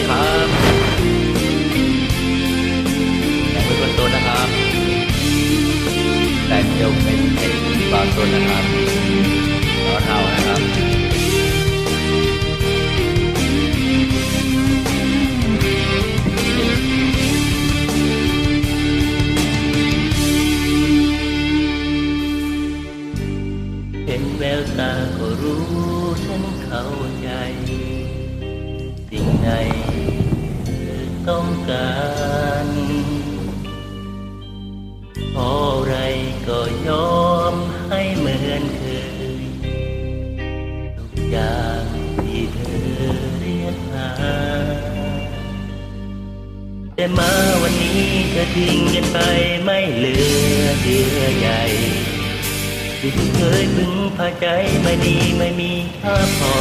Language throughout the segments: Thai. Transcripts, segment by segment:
ครับแต่ไม่เป็นตัวนะครับแต่เดียวเป็นบางตัวนะครับต่อเท่านะครับเห็นแววตาก็รู้ฉันเข้าใจสิ่งใดต้องการพอไรก็ยอมให้เหมือนเคยทุกอย่างที่เธอเรียกหาแต่มาวันนี้เธอทิ้งกันไปไม่เหลือเยื่อใยที่เคยพึงพาใจไม่ดีไม่มีค่าพอ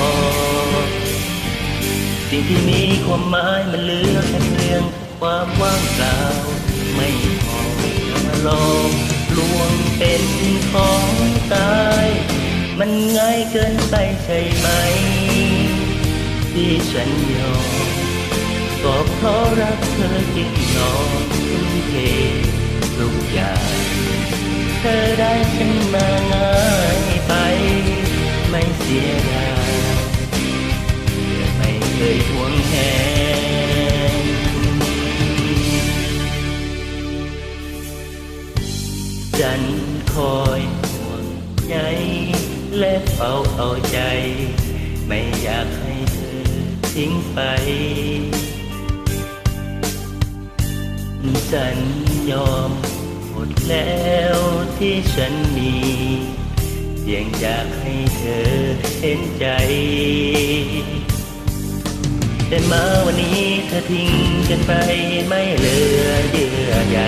สิ่งที่มีความหมายมันเหลือแค่เพียงความว่างเปล่าไม่พอจะมาลองลวงเป็นของตายมันง่ายเกินไปใช่ไหมที่ฉันยอมก็เพราะรักเธอจึงยอมทุ่มเททุกอย่างเธอได้ฉันมาง่ายไปไม่เสียดายไม่เคยหวงแหนฉันคอยห่วงใยและเฝ้าเอาใจไม่อยากให้เธอทิ้งไปฉันยอมหมดแล้วที่ฉันมีเพียงอยากให้เธอเห็นใจแต่มาวันนี้เธอทิ้งกันไปไม่เหลือเยื่อใย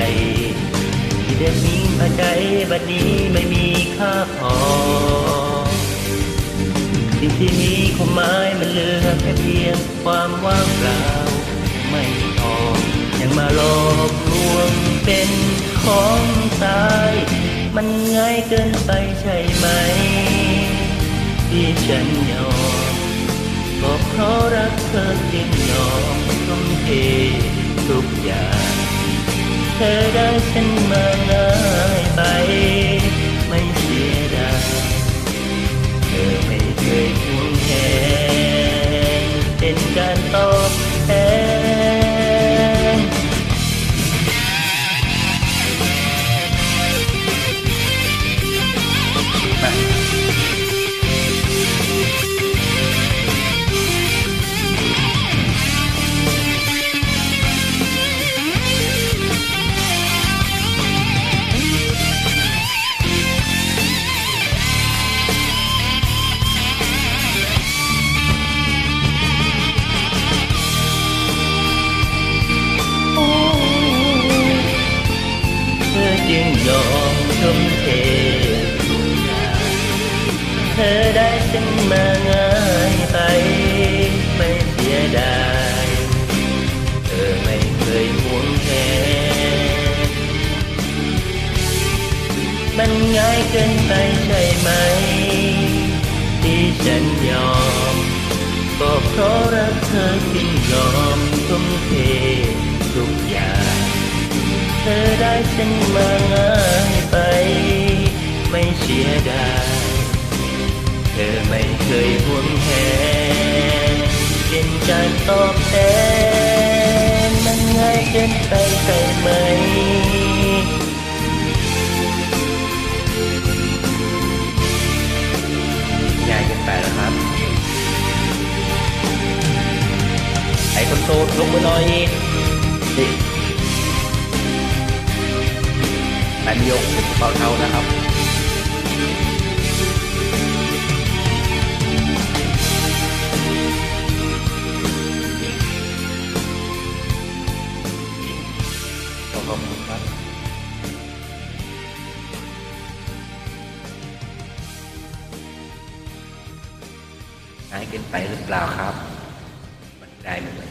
ที่เด็กนิ่งพาใจบัดนี้ไม่มีค่าพอสิ่งที่มีความหมายมันเหลือแค่เพียงความว่างเปล่าไม่พอยังมาหลอกลวงเป็นของตายมันง่ายเกินไปใช่ไหมที่ฉันยอมก็เพราะรักเธอจึงยอมทุ่มเททุกอย่างเธอได้ฉันมาง่ายไปไม่เสียดายเธอไม่เคยหวงแหนเป็นการตอบแทนจึงยอมทุ่มเททุกอย่างเธอได้ฉันมาง่ายไปไม่เสียดายเธอไม่เคยหวงแหนมันง่ายเกินไปใช่ไหมที่ฉันยอมก็เพราะรักเธอจึงยอมทุ่มเททุกอย่างเธอได้ฉันมาง่ายไปไม่เสียดายเธอไม่เคยหวงแหนเป็นการตอบแทนมันง่ายเกินไปใช่ไหมง่ายเกินไปแล้วครับไอ้คนโตลงมาหน่อยดิแต่ยกเป็นเบาเท่านะครับขอบคุณครับหายเกินไปหรือเปล่าครับมันได้ไหม